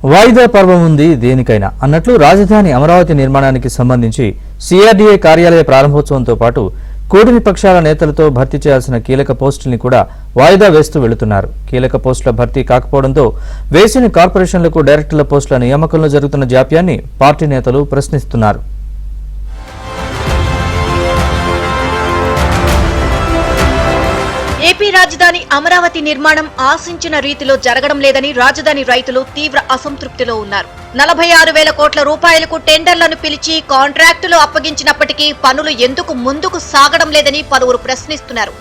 వాయిదా పర్వం ఉంది దేనికైనా అన్నట్లు రాజధాని అమరావతి నిర్మాణానికి సంబంధించి సిఆర్డీఏ కార్యాలయ ప్రారంభోత్సవంతో పాటు కూటమి పక్షాల నేతలతో భర్తీ చేయాల్సిన కీలక పోస్టుల్ని కూడా వాయిదా వేస్తూ వెళుతున్నారు. కీలక పోస్టుల భర్తీ కాకపోవడంతో వేసిన కార్పొరేషన్లకు డైరెక్టర్ల పోస్టుల నియామకంలో జరుగుతున్న జాప్యాన్ని పార్టీ నేతలు ప్రశ్నిస్తున్నారు. ఏపీ రాజధాని అమరావతి నిర్మాణం ఆశించిన రీతిలో జరగడం లేదని రాజధాని రైతులు తీవ్ర అసంతృప్తిలో ఉన్నారు. 46,000 కోట్ల రూపాయలకు టెండర్లను పిలిచి కాంట్రాక్టులు అప్పగించినప్పటికీ పనులు ఎందుకు ముందుకు సాగడం లేదని పలువురు ప్రశ్నిస్తున్నారు.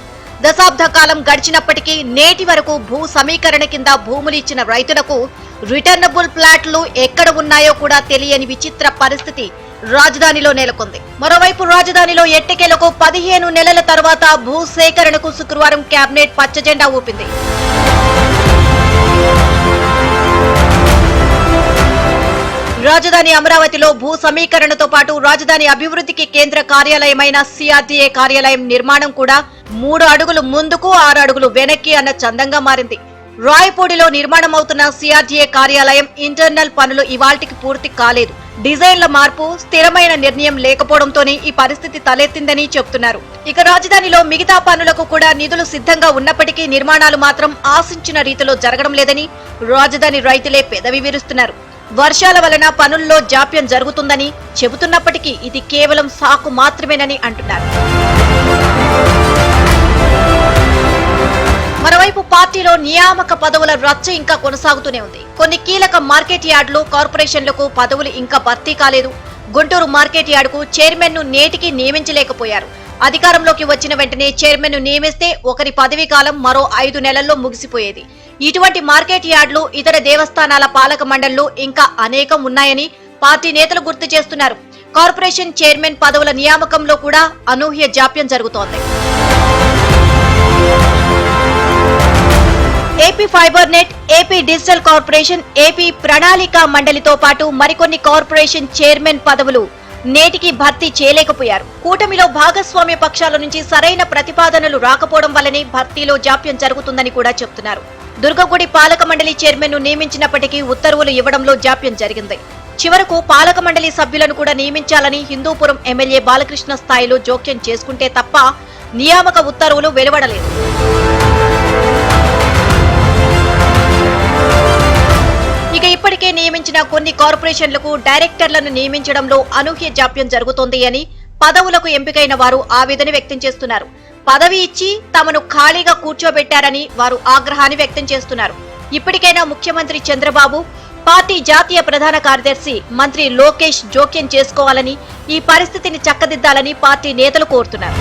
దశాబ్ద కాలం గడిచినప్పటికీ నేటి వరకు భూ సమీకరణ కింద భూములు ఇచ్చిన రైతులకు రిటర్నబుల్ ప్లాట్లు ఎక్కడ ఉన్నాయో కూడా తెలియని విచిత్ర పరిస్థితి రాజధానిలో నెలకొంది. మరోవైపు రాజధానిలో ఎట్టకేలకు 15 నెలల తర్వాత భూసేకరణకు శుక్రవారం కేబినెట్ పచ్చజెండా ఊపింది. రాజధాని అమరావతిలో భూ సమీకరణతో పాటు రాజధాని అభివృద్ధికి కేంద్ర కార్యాలయమైన సిఆర్డీఏ కార్యాలయం నిర్మాణం కూడా 3 అడుగులు ముందుకు 6 అడుగులు వెనక్కి అన్న చందంగా మారింది. రాయపూడిలో నిర్మాణం అవుతున్న సిఆర్డీఏ కార్యాలయం ఇంటర్నల్ పనులు ఇవాల్టికి పూర్తి కాలేదు. డిజైన్ల మార్పు, స్థిరమైన నిర్ణయం లేకపోవడంతోనే ఈ పరిస్థితి తలెత్తిందని చెబుతున్నారు. ఇక రాజధానిలో మిగతా పనులకు కూడా నిధులు సిద్ధంగా ఉన్నప్పటికీ నిర్మాణాలు మాత్రం ఆశించిన రీతిలో జరగడం లేదని రాజధాని రైతులే పెదవి విరుస్తున్నారు. వర్షాల వలన పనుల్లో జాప్యం జరుగుతుందని చెబుతున్నప్పటికీ ఇది కేవలం సాకు మాత్రమేనని అంటున్నారు. మరోవైపు పార్టీలో నియామక పదవుల రచ్చ ఇంకా కొనసాగుతూనే ఉంది. కొన్ని కీలక మార్కెట్ యార్డులు, కార్పొరేషన్లకు పదవులు ఇంకా భర్తీ కాలేదు. గుంటూరు మార్కెట్ యార్డుకు చైర్మన్ ను నేటికి నియమించలేకపోయారు. అధికారంలోకి వచ్చిన వెంటనే చైర్మన్ ను నియమిస్తే ఒకరి పదవీ కాలం మరో 5 నెలల్లో ముగిసిపోయేది. ఇటువంటి మార్కెట్ యార్డులు, ఇతర దేవస్థానాల పాలక మండళ్లు ఇంకా అనేకం ఉన్నాయని పార్టీ నేతలు గుర్తు చేస్తున్నారు. కార్పొరేషన్ చైర్మన్ పదవుల నియామకంలో కూడా అనూహ్య జాప్యం జరుగుతోంది. AP fibre net, AP digital corporation, AP ప్రణాళిక మండలితో పాటు మరికొన్ని కార్పొరేషన్ చైర్మన్ పదవులు నేటికి భర్తీ చేయలేకపోయారు. కూటమిలో భాగస్వామ్య పక్షాల నుంచి సరైన ప్రతిపాదనలు రాకపోవడం వల్లనే భర్తీలో జాప్యం జరుగుతుందని కూడా చెబుతున్నారు. దుర్గగుడి పాలక మండలి చైర్మన్ ను నియమించినప్పటికీ ఉత్తర్వులు ఇవ్వడంలో జాప్యం జరిగింది. చివరకు పాలక మండలి సభ్యులను కూడా నియమించాలని హిందూపురం ఎమ్మెల్యే బాలకృష్ణ స్థాయిలో జోక్యం చేసుకుంటే తప్ప నియామక ఉత్తర్వులు వెలువడలేదు. ఇక ఇప్పటికే నియమించిన కొన్ని కార్పొరేషన్లకు డైరెక్టర్లను నియమించడంలో అనూహ్య జాప్యం జరుగుతోంది అని పదవులకు ఎంపికైన వారు ఆవేదన వ్యక్తం చేస్తున్నారు. పదవి ఇచ్చి తమను ఖాళీగా కూర్చోబెట్టారని వారు ఆగ్రహాన్ని వ్యక్తం చేస్తున్నారు. ఇప్పటికైనా ముఖ్యమంత్రి చంద్రబాబు, పార్టీ జాతీయ ప్రధాన కార్యదర్శి మంత్రి లోకేష్ జోక్యం చేసుకోవాలని, ఈ పరిస్థితిని చక్కదిద్దాలని పార్టీ నేతలు కోరుతున్నారు.